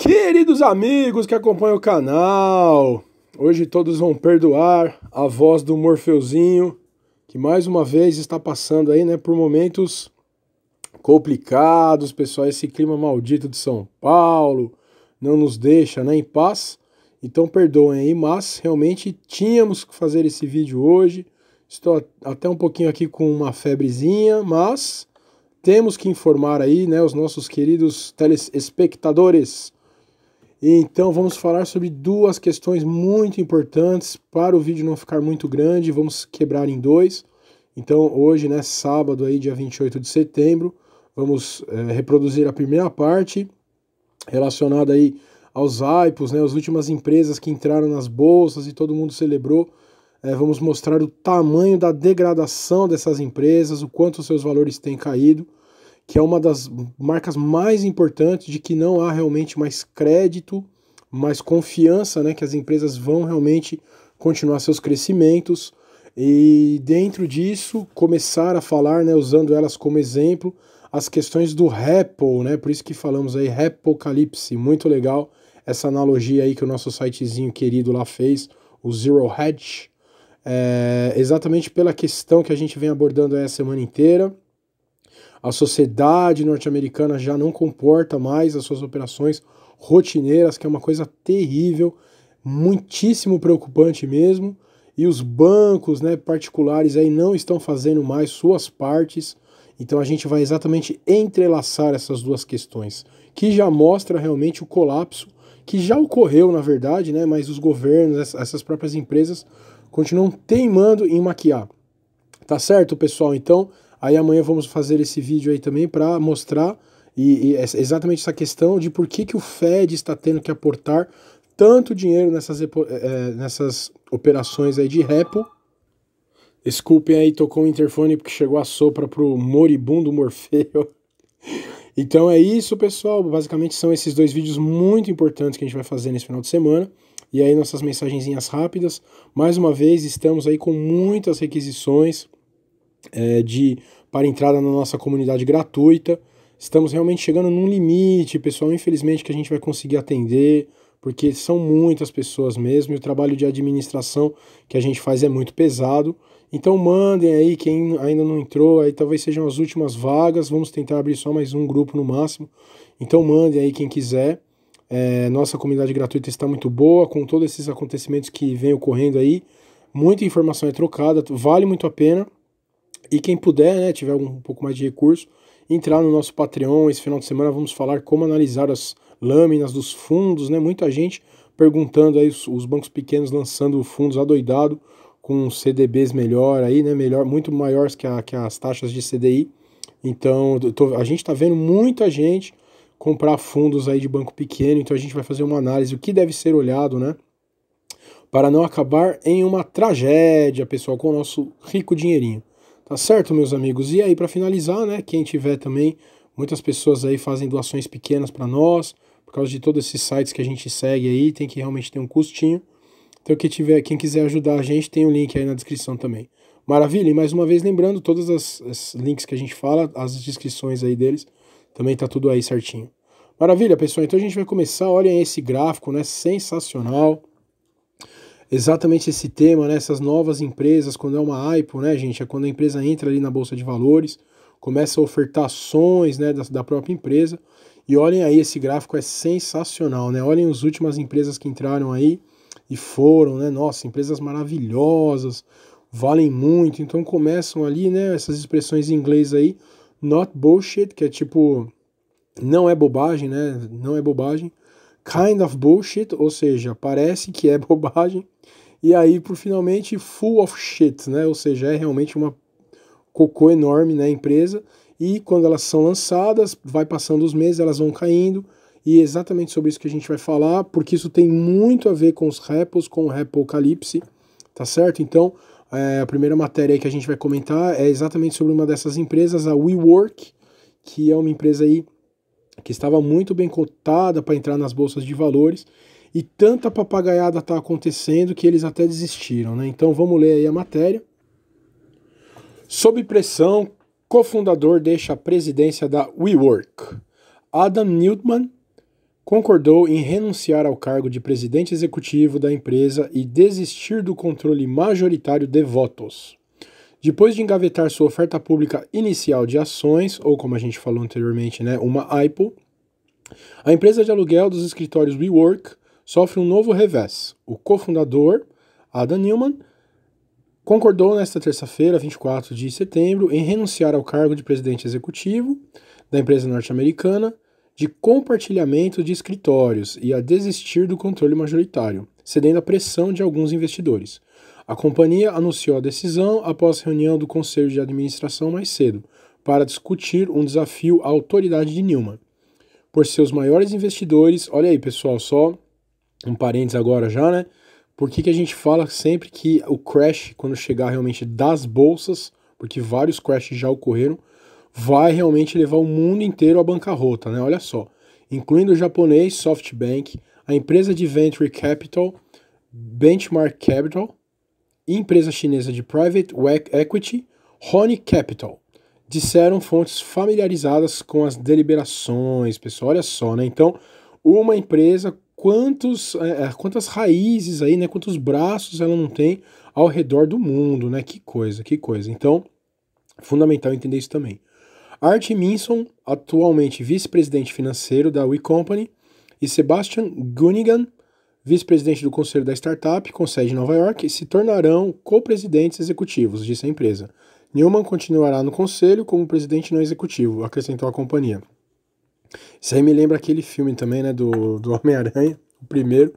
Queridos amigos que acompanham o canal, hoje todos vão perdoar a voz do Morfeuzinho, que mais uma vez está passando aí, né, por momentos complicados, pessoal. Esse clima maldito de São Paulo não nos deixa, né, em paz. Então perdoem aí, mas realmente tínhamos que fazer esse vídeo hoje. Estou até um pouquinho aqui com uma febrezinha, mas temos que informar aí, né, os nossos queridos telespectadores. Então vamos falar sobre duas questões muito importantes para o vídeo não ficar muito grande, vamos quebrar em dois. Então hoje, né, sábado aí, dia 28 de setembro, vamos reproduzir a primeira parte relacionada aí aos IPOs, né, as últimas empresas que entraram nas bolsas e todo mundo celebrou. Vamos mostrar o tamanho da degradação dessas empresas, o quanto os seus valores têm caído, que é uma das marcas mais importantes de que não há realmente mais crédito, mais confiança, né, que as empresas vão realmente continuar seus crescimentos. E dentro disso, começar a falar, né, usando elas como exemplo, as questões do Ripple, né, por isso que falamos aí Ripplecalipse, muito legal essa analogia aí que o nosso sitezinho querido lá fez, o Zero Hedge, exatamente pela questão que a gente vem abordando aí a semana inteira. A sociedade norte-americana já não comporta mais as suas operações rotineiras, que é uma coisa terrível, muitíssimo preocupante mesmo. E os bancos, né, particulares aí não estão fazendo mais suas partes. Então a gente vai exatamente entrelaçar essas duas questões, que já mostra realmente o colapso, que já ocorreu na verdade, né, mas os governos, essas próprias empresas, continuam teimando em maquiar. Tá certo, pessoal? Então, aí amanhã vamos fazer esse vídeo aí também para mostrar exatamente essa questão de por que o Fed está tendo que aportar tanto dinheiro nessas operações aí de repo. Desculpem aí, tocou o interfone porque chegou a sopra pro moribundo Morfeu. Então é isso, pessoal. Basicamente são esses dois vídeos muito importantes que a gente vai fazer nesse final de semana. E aí nossas mensagenzinhas rápidas. Mais uma vez, estamos aí com muitas requisições para entrada na nossa comunidade gratuita. Estamos realmente chegando num limite, pessoal, infelizmente, que a gente vai conseguir atender, porque são muitas pessoas mesmo, e o trabalho de administração que a gente faz é muito pesado. Então mandem aí, quem ainda não entrou, aí talvez sejam as últimas vagas, vamos tentar abrir só mais um grupo no máximo. Então mandem aí quem quiser. Nossa comunidade gratuita está muito boa, com todos esses acontecimentos que vem ocorrendo aí. Muita informação é trocada, vale muito a pena. E quem puder, né, tiver um pouco mais de recurso, entrar no nosso Patreon. Esse final de semana vamos falar como analisar as lâminas dos fundos, né? Muita gente perguntando aí, os bancos pequenos lançando fundos adoidado com CDBs melhor aí, né? Melhor, muito maiores que as taxas de CDI. Então, a gente está vendo muita gente comprar fundos aí de banco pequeno, então a gente vai fazer uma análise, o que deve ser olhado, né? Para não acabar em uma tragédia, pessoal, com o nosso rico dinheirinho. Tá certo, meus amigos? E aí, para finalizar, né, quem tiver também, muitas pessoas aí fazem doações pequenas para nós, por causa de todos esses sites que a gente segue aí, tem que realmente ter um custinho. Então, quem quiser ajudar a gente, tem o link aí na descrição também. Maravilha? E mais uma vez, lembrando, todos os links que a gente fala, as descrições aí deles, também tá tudo aí certinho. Maravilha, pessoal? Então a gente vai começar, olhem esse gráfico, né, sensacional. Exatamente esse tema, né? Essas novas empresas, quando é uma IPO, né, gente? É quando a empresa entra ali na Bolsa de Valores, começa a ofertar ações, né, da própria empresa. E olhem aí, esse gráfico é sensacional, né? Olhem as últimas empresas que entraram aí e foram, né? Nossa, empresas maravilhosas, valem muito. Então começam ali, né, essas expressões em inglês aí, not bullshit, que é tipo, não é bobagem, né? Não é bobagem. Kind of bullshit, ou seja, parece que é bobagem. E aí, por finalmente, full of shit, né? Ou seja, é realmente uma cocô enorme, né, empresa. E quando elas são lançadas, vai passando os meses, elas vão caindo. E é exatamente sobre isso que a gente vai falar, porque isso tem muito a ver com os repos, com o Ripplecalipse, tá certo? Então, a primeira matéria aí que a gente vai comentar é exatamente sobre uma dessas empresas, a WeWork, que é uma empresa aí que estava muito bem cotada para entrar nas bolsas de valores, e tanta papagaiada está acontecendo que eles até desistiram, né? Então vamos ler aí a matéria. Sob pressão, cofundador deixa a presidência da WeWork. Adam Neumann, concordou em renunciar ao cargo de presidente executivo da empresa e desistir do controle majoritário de votos. Depois de engavetar sua oferta pública inicial de ações, ou como a gente falou anteriormente, né, uma IPO, a empresa de aluguel dos escritórios WeWork sofre um novo revés. O cofundador, Adam Neumann, concordou nesta terça-feira, 24 de setembro, em renunciar ao cargo de presidente executivo da empresa norte-americana de compartilhamento de escritórios e a desistir do controle majoritário, cedendo à pressão de alguns investidores. A companhia anunciou a decisão após reunião do Conselho de Administração mais cedo, para discutir um desafio à autoridade de Neumann. Por seus maiores investidores, olha aí pessoal, só um parênteses agora já, né? Por que a gente fala sempre que o crash, quando chegar realmente das bolsas, porque vários crashes já ocorreram, vai realmente levar o mundo inteiro à bancarrota, né? Olha só, incluindo o japonês SoftBank, a empresa de Venture Capital, Benchmark Capital, e empresa chinesa de Private Equity, Hony Capital, disseram fontes familiarizadas com as deliberações, pessoal, olha só, né? Então, uma empresa, quantas raízes aí, né? Quantos braços ela não tem ao redor do mundo, né? Que coisa, que coisa. Então, fundamental entender isso também. Art Minson, atualmente vice-presidente financeiro da We Company, e Sebastian Gunnigan, vice-presidente do conselho da startup, com sede em Nova York, se tornarão co-presidentes executivos, disse a empresa. Neumann continuará no conselho como presidente não executivo, acrescentou a companhia. Isso aí me lembra aquele filme também, né, do Homem-Aranha, o primeiro,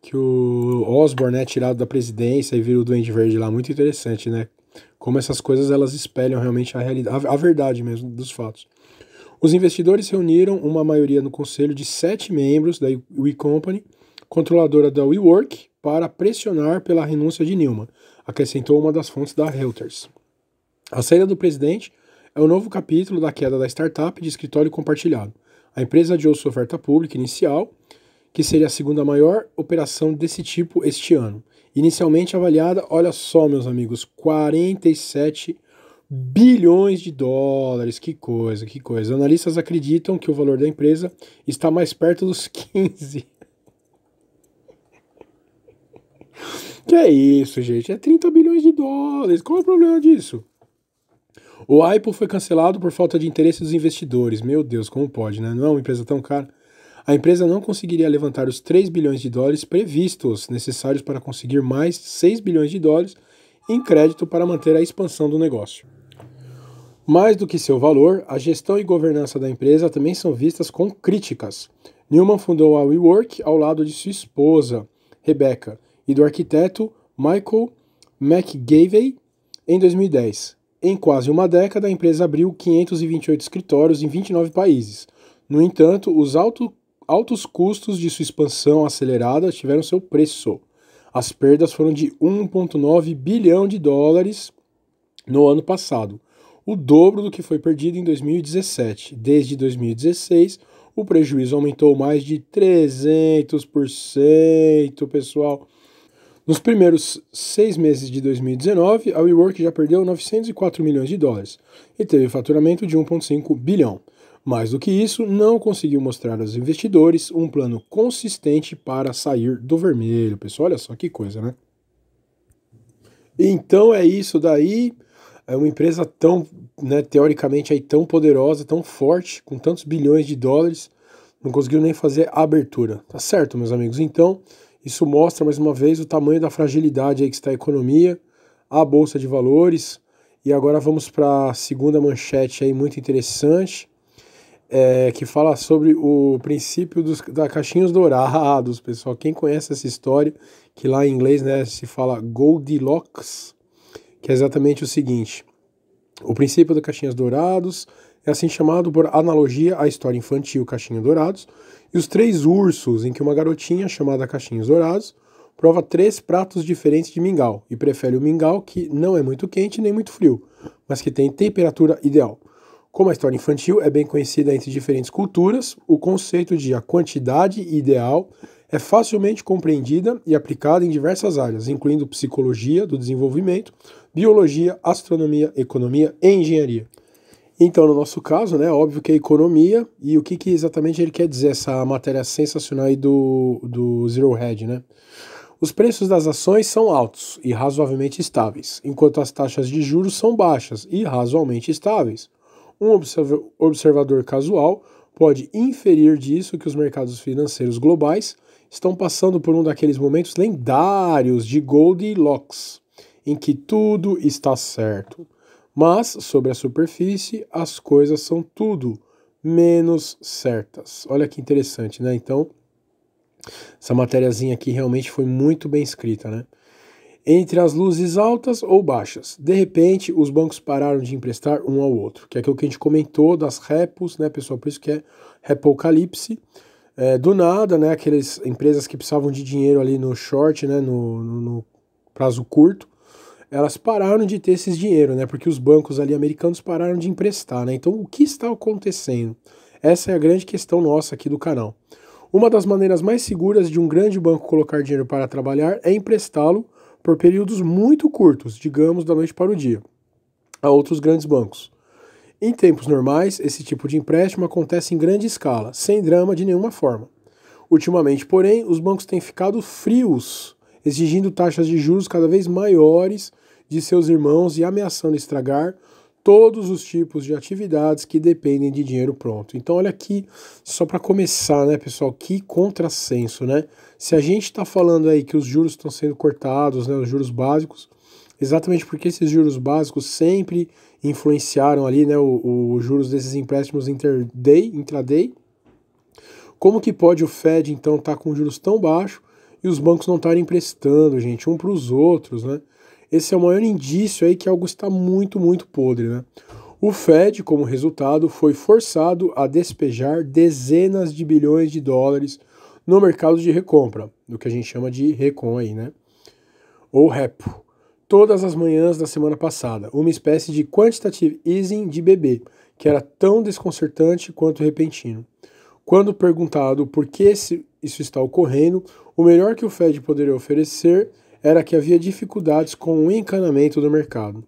que o Osborn é tirado da presidência e vira o Duende Verde lá, muito interessante, né? Como essas coisas elas espelham realmente a realidade, a verdade mesmo dos fatos. Os investidores reuniram uma maioria no conselho de 7 membros da We Company, controladora da WeWork, para pressionar pela renúncia de Neumann, acrescentou uma das fontes da Reuters. A saída do presidente é o novo capítulo da queda da startup de escritório compartilhado. A empresa adiou sua oferta pública inicial, que seria a segunda maior operação desse tipo este ano. Inicialmente avaliada, olha só, meus amigos, 47 bilhões de dólares. Que coisa, que coisa. Analistas acreditam que o valor da empresa está mais perto dos 15. Que é isso, gente? É 30 bilhões de dólares. Qual é o problema disso? O IPO foi cancelado por falta de interesse dos investidores. Meu Deus, como pode, né? Não é uma empresa tão cara. A empresa não conseguiria levantar os 3 bilhões de dólares previstos, necessários para conseguir mais 6 bilhões de dólares em crédito para manter a expansão do negócio. Mais do que seu valor, a gestão e governança da empresa também são vistas com críticas. Neumann fundou a WeWork ao lado de sua esposa, Rebecca, e do arquiteto Michael McGavey em 2010. Em quase uma década, a empresa abriu 528 escritórios em 29 países. No entanto, os altos custos de sua expansão acelerada tiveram seu preço. As perdas foram de 1,9 bilhão de dólares no ano passado, o dobro do que foi perdido em 2017. Desde 2016, o prejuízo aumentou mais de 300%, pessoal. Nos primeiros 6 meses de 2019, a WeWork já perdeu 904 milhões de dólares e teve faturamento de 1,5 bilhão. Mais do que isso, não conseguiu mostrar aos investidores um plano consistente para sair do vermelho. Pessoal, olha só que coisa, né? Então é isso daí. É uma empresa tão, né, teoricamente aí tão poderosa, tão forte, com tantos bilhões de dólares, não conseguiu nem fazer a abertura. Tá certo, meus amigos? Então, isso mostra mais uma vez o tamanho da fragilidade aí que está a economia, a bolsa de valores. E agora vamos para a segunda manchete aí muito interessante, que fala sobre o princípio da caixinhos dourados, pessoal. Quem conhece essa história, que lá em inglês, né, se fala Goldilocks, que é exatamente o seguinte: o princípio da caixinhos dourados é assim chamado por analogia à história infantil Caixinhos Dourados e os 3 ursos, em que uma garotinha chamada Caixinhos Dourados prova 3 pratos diferentes de mingau e prefere o mingau que não é muito quente nem muito frio, mas que tem temperatura ideal. Como a história infantil é bem conhecida entre diferentes culturas, o conceito de a quantidade ideal é facilmente compreendida e aplicada em diversas áreas, incluindo psicologia do desenvolvimento, biologia, astronomia, economia e engenharia. Então, no nosso caso, né, óbvio que é economia, e o que exatamente ele quer dizer, essa matéria sensacional aí do Zero Hedge, né? Os preços das ações são altos e razoavelmente estáveis, enquanto as taxas de juros são baixas e razoavelmente estáveis. Um observador casual pode inferir disso que os mercados financeiros globais estão passando por um daqueles momentos lendários de Goldilocks, em que tudo está certo. Mas, sobre a superfície, as coisas são tudo menos certas. Olha que interessante, né? Então, essa matériazinha aqui realmente foi muito bem escrita, né? Entre as luzes altas ou baixas, de repente os bancos pararam de emprestar um ao outro, que é aquilo que a gente comentou das repos, né, pessoal? Por isso que é repocalipse. Do nada, né, aquelas empresas que precisavam de dinheiro ali no short, né, no prazo curto, elas pararam de ter esses dinheiro, né, porque os bancos ali americanos pararam de emprestar, né? Então, o que está acontecendo? Essa é a grande questão nossa aqui do canal. Uma das maneiras mais seguras de um grande banco colocar dinheiro para trabalhar é emprestá-lo por períodos muito curtos, digamos da noite para o dia, a outros grandes bancos. Em tempos normais, esse tipo de empréstimo acontece em grande escala, sem drama de nenhuma forma. Ultimamente, porém, os bancos têm ficado frios, exigindo taxas de juros cada vez maiores de seus irmãos e ameaçando estragar todos os tipos de atividades que dependem de dinheiro pronto. Então, olha aqui, só para começar, né, pessoal, que contrassenso, né? Se a gente está falando aí que os juros estão sendo cortados, né, os juros básicos, exatamente porque esses juros básicos sempre influenciaram ali, né, os juros desses empréstimos intraday, como que pode o Fed, então, estar com juros tão baixos e os bancos não estarem emprestando, gente, um para os outros, né? Esse é o maior indício aí que algo está muito, muito podre, né? O Fed, como resultado, foi forçado a despejar dezenas de bilhões de dólares no mercado de recompra, do que a gente chama de recon aí, né? Ou repo. Todas as manhãs da semana passada, uma espécie de quantitative easing de bebê, que era tão desconcertante quanto repentino. Quando perguntado por que isso está ocorrendo, o melhor que o Fed poderia oferecer era que havia dificuldades com o encanamento do mercado.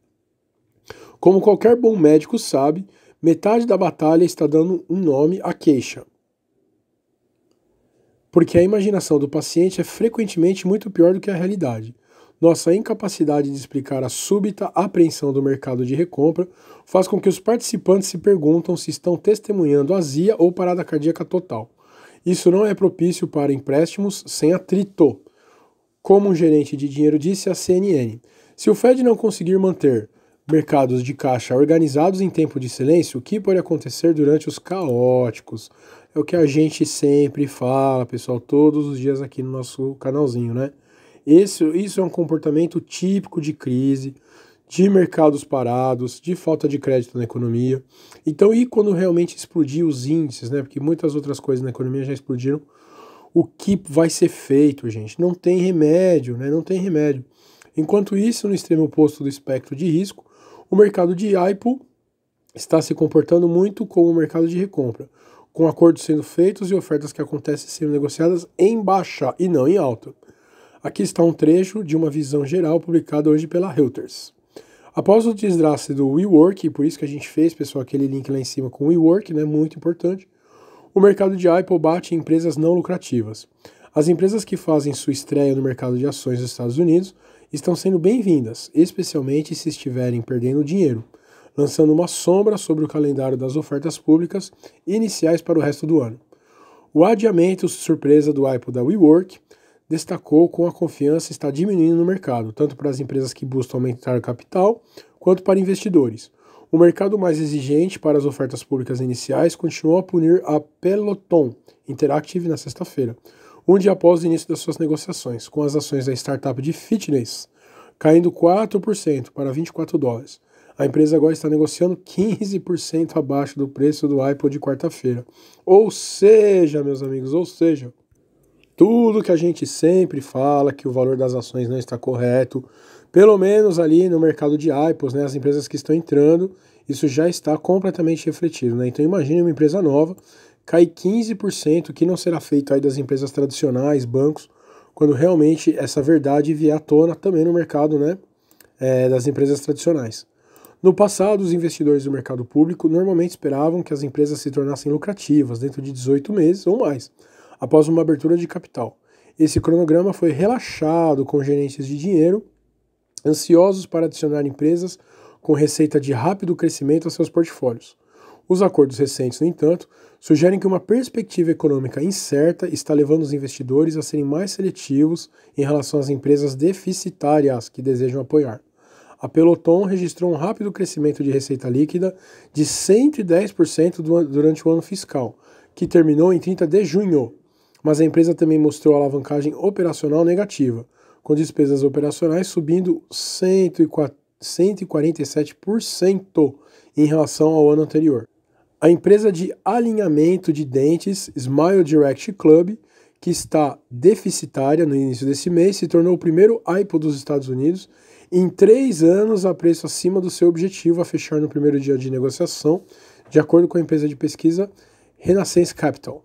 Como qualquer bom médico sabe, metade da batalha está dando um nome à queixa. Porque a imaginação do paciente é frequentemente muito pior do que a realidade. Nossa incapacidade de explicar a súbita apreensão do mercado de recompra faz com que os participantes se perguntam se estão testemunhando azia ou parada cardíaca total. Isso não é propício para empréstimos sem atrito. Como um gerente de dinheiro disse à CNN, se o Fed não conseguir manter mercados de caixa organizados em tempo de silêncio, o que pode acontecer durante os caóticos? É o que a gente sempre fala, pessoal, todos os dias aqui no nosso canalzinho, né? Isso é um comportamento típico de crise, de mercados parados, de falta de crédito na economia. Então, e quando realmente explodir os índices, né? Porque muitas outras coisas na economia já explodiram. O que vai ser feito, gente? Não tem remédio, né? Não tem remédio. Enquanto isso, no extremo oposto do espectro de risco, o mercado de IPO está se comportando muito como o mercado de recompra, com acordos sendo feitos e ofertas que acontecem sendo negociadas em baixa e não em alta. Aqui está um trecho de uma visão geral publicada hoje pela Reuters. Após o desastre do WeWork, e por isso que a gente fez, pessoal, aquele link lá em cima com o WeWork, né, muito importante, o mercado de IPO bate em empresas não lucrativas. As empresas que fazem sua estreia no mercado de ações dos Estados Unidos estão sendo bem-vindas, especialmente se estiverem perdendo dinheiro, lançando uma sombra sobre o calendário das ofertas públicas iniciais para o resto do ano. O adiamento surpresa do IPO da WeWork destacou como a confiança está diminuindo no mercado, tanto para as empresas que buscam aumentar o capital, quanto para investidores. O mercado mais exigente para as ofertas públicas iniciais continuou a punir a Peloton Interactive na sexta-feira, um dia após o início das suas negociações, com as ações da startup de fitness caindo 4% para 24 dólares. A empresa agora está negociando 15% abaixo do preço do IPO de quarta-feira. Ou seja, meus amigos, tudo que a gente sempre fala, que o valor das ações não está correto, pelo menos ali no mercado de IPOs, né, as empresas que estão entrando, isso já está completamente refletido, né? Então imagine uma empresa nova, cai 15%, que não será feito aí das empresas tradicionais, bancos, quando realmente essa verdade vier à tona também no mercado, né, das empresas tradicionais. No passado, os investidores do mercado público normalmente esperavam que as empresas se tornassem lucrativas dentro de 18 meses ou mais, após uma abertura de capital. Esse cronograma foi relaxado com gerentes de dinheiro ansiosos para adicionar empresas com receita de rápido crescimento a seus portfólios. Os acordos recentes, no entanto, sugerem que uma perspectiva econômica incerta está levando os investidores a serem mais seletivos em relação às empresas deficitárias que desejam apoiar. A Peloton registrou um rápido crescimento de receita líquida de 110% durante o ano fiscal, que terminou em 30 de junho, mas a empresa também mostrou alavancagem operacional negativa, com despesas operacionais subindo 147% em relação ao ano anterior. A empresa de alinhamento de dentes Smile Direct Club, que está deficitária no início desse mês, se tornou o primeiro IPO dos Estados Unidos em 3 anos a preço acima do seu objetivo a fechar no primeiro dia de negociação, de acordo com a empresa de pesquisa Renaissance Capital.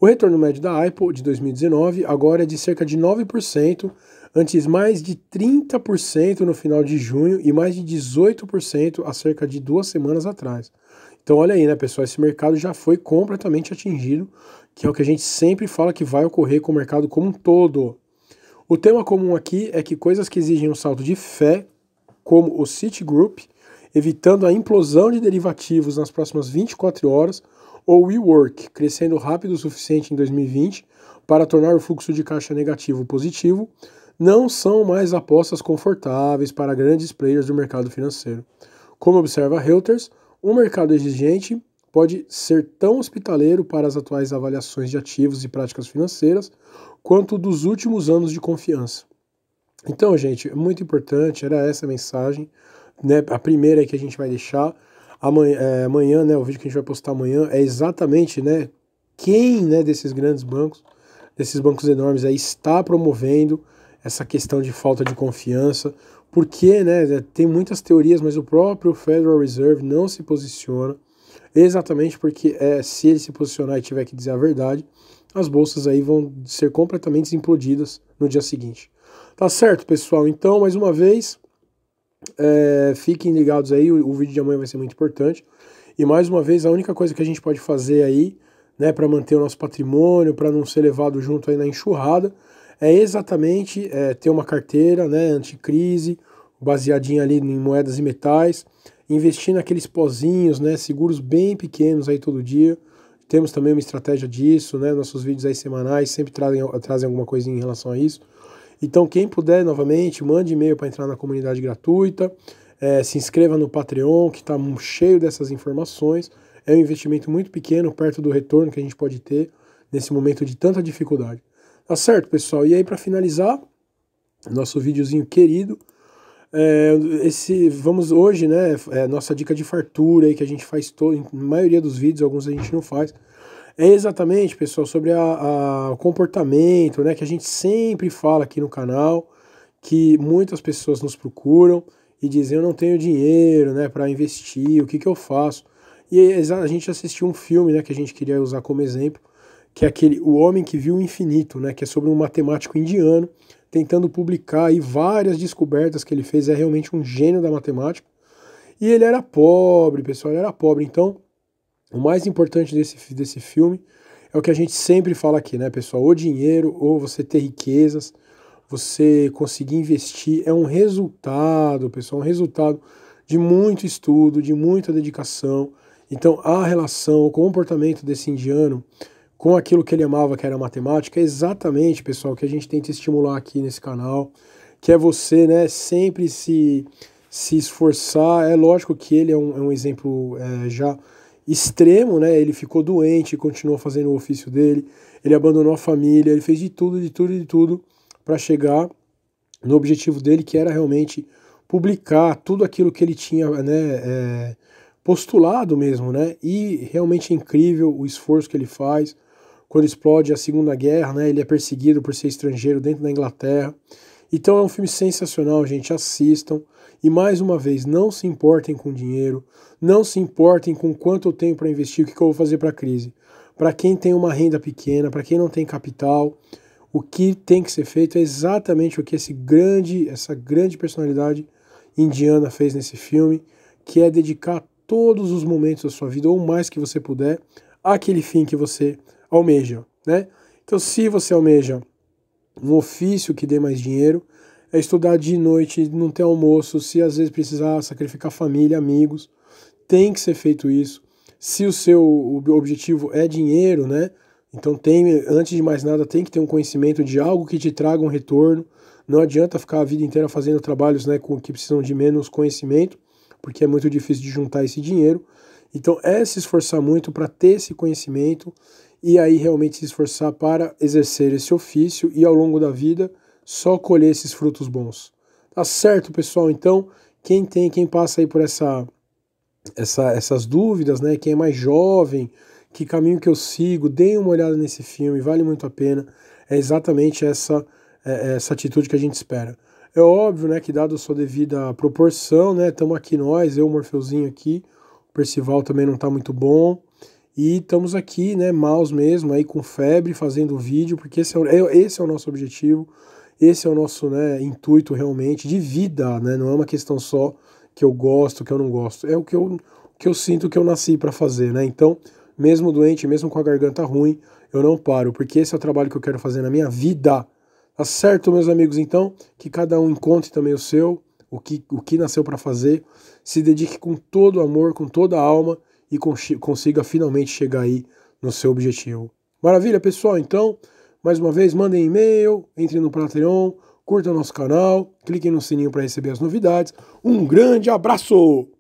O retorno médio da IPO de 2019 agora é de cerca de 9%, antes mais de 30% no final de junho e mais de 18% há cerca de 2 semanas atrás. Então olha aí, né, pessoal, esse mercado já foi completamente atingido, que é o que a gente sempre fala que vai ocorrer com o mercado como um todo. O tema comum aqui é que coisas que exigem um salto de fé, como o Citigroup, evitando a implosão de derivativos nas próximas 24 horas, ou o WeWork, crescendo rápido o suficiente em 2020 para tornar o fluxo de caixa negativo positivo, não são mais apostas confortáveis para grandes players do mercado financeiro. Como observa Reuters, um mercado exigente pode ser tão hospitaleiro para as atuais avaliações de ativos e práticas financeiras quanto dos últimos anos de confiança. Então, gente, é muito importante, era essa a mensagem, né? A primeira que a gente vai deixar amanhã, né, o vídeo que a gente vai postar amanhã é exatamente, né, quem, né, desses grandes bancos, desses bancos enormes aí está promovendo essa questão de falta de confiança, porque, né, tem muitas teorias, mas o próprio Federal Reserve não se posiciona, exatamente porque se ele se posicionar e tiver que dizer a verdade, as bolsas aí vão ser completamente implodidas no dia seguinte. Tá certo, pessoal? Então, mais uma vez, fiquem ligados aí, o vídeo de amanhã vai ser muito importante. E mais uma vez, a única coisa que a gente pode fazer aí, né, para manter o nosso patrimônio, para não ser levado junto aí na enxurrada, é exatamente ter uma carteira, né, anticrise, baseadinha ali em moedas e metais, investir naqueles pozinhos, né, seguros bem pequenos aí todo dia. Temos também uma estratégia disso, né, nossos vídeos aí semanais sempre trazem alguma coisinha em relação a isso. Então, quem puder, novamente, mande e-mail para entrar na comunidade gratuita, se inscreva no Patreon, que está cheio dessas informações. É um investimento muito pequeno, perto do retorno que a gente pode ter nesse momento de tanta dificuldade. Tá certo, pessoal? E aí, para finalizar, nosso videozinho querido, vamos hoje, né, nossa dica de fartura aí que a gente faz em maioria dos vídeos, alguns a gente não faz, é exatamente, pessoal, sobre o comportamento, né, que a gente sempre fala aqui no canal, que muitas pessoas nos procuram e dizem, eu não tenho dinheiro, né, para investir, o que que eu faço? E a gente assistiu um filme, né, que a gente queria usar como exemplo, que é O Homem que Viu o Infinito, né, que é sobre um matemático indiano tentando publicar aí várias descobertas que ele fez, é realmente um gênio da matemática. E ele era pobre, pessoal, ele era pobre, então o mais importante desse filme é o que a gente sempre fala aqui, né, pessoal? O dinheiro, ou você ter riquezas, você conseguir investir, é um resultado, pessoal, um resultado de muito estudo, de muita dedicação. Então, a relação, o comportamento desse indiano com aquilo que ele amava, que era matemática, é exatamente, pessoal, o que a gente tenta estimular aqui nesse canal, que é você, né, sempre se esforçar. É lógico que ele é um exemplo já extremo, né? Ele ficou doente e continuou fazendo o ofício dele, ele abandonou a família, ele fez de tudo para chegar no objetivo dele, que era realmente publicar tudo aquilo que ele tinha, né, postulado mesmo, né? E realmente é incrível o esforço que ele faz. Quando explode a Segunda Guerra, né, ele é perseguido por ser estrangeiro dentro da Inglaterra. Então é um filme sensacional, gente, assistam. E mais uma vez, não se importem com dinheiro, não se importem com quanto eu tenho para investir, o que eu vou fazer para a crise. Para quem tem uma renda pequena, para quem não tem capital, o que tem que ser feito é exatamente o que essa grande personalidade indiana fez nesse filme, que é dedicar todos os momentos da sua vida, ou o mais que você puder, àquele fim que você almeja, né? Então, se você almeja um ofício que dê mais dinheiro, é estudar de noite, não ter almoço, se às vezes precisar sacrificar família, amigos, tem que ser feito isso. Se o seu objetivo é dinheiro, né? Então antes de mais nada, tem que ter um conhecimento de algo que te traga um retorno. Não adianta ficar a vida inteira fazendo trabalhos, né, que precisam de menos conhecimento, porque é muito difícil de juntar esse dinheiro. Então é se esforçar muito para ter esse conhecimento e aí realmente se esforçar para exercer esse ofício e ao longo da vida só colher esses frutos bons. Tá certo, pessoal? Então, quem passa aí por essas dúvidas, né? Quem é mais jovem, que caminho que eu sigo, deem uma olhada nesse filme, vale muito a pena. É exatamente essa atitude que a gente espera. É óbvio, né, que dado a sua devida proporção, né, estamos aqui nós, eu, o Morfeuzinho aqui, o Percival também não está muito bom, e estamos aqui, né, maus mesmo, aí com febre, fazendo vídeo, porque esse é o nosso objetivo, esse é o nosso, né, intuito realmente de vida, né, não é uma questão só que eu gosto, que eu não gosto, é o que eu sinto que eu nasci para fazer, né, então, mesmo doente, mesmo com a garganta ruim, eu não paro, porque esse é o trabalho que eu quero fazer na minha vida. Tá certo, meus amigos? Então, que cada um encontre também o seu, o que nasceu para fazer, se dedique com todo amor, com toda a alma e consiga finalmente chegar aí no seu objetivo. Maravilha, pessoal? Então, mais uma vez, mandem e-mail, entrem no Patreon, curtam nosso canal, cliquem no sininho para receber as novidades. Um grande abraço!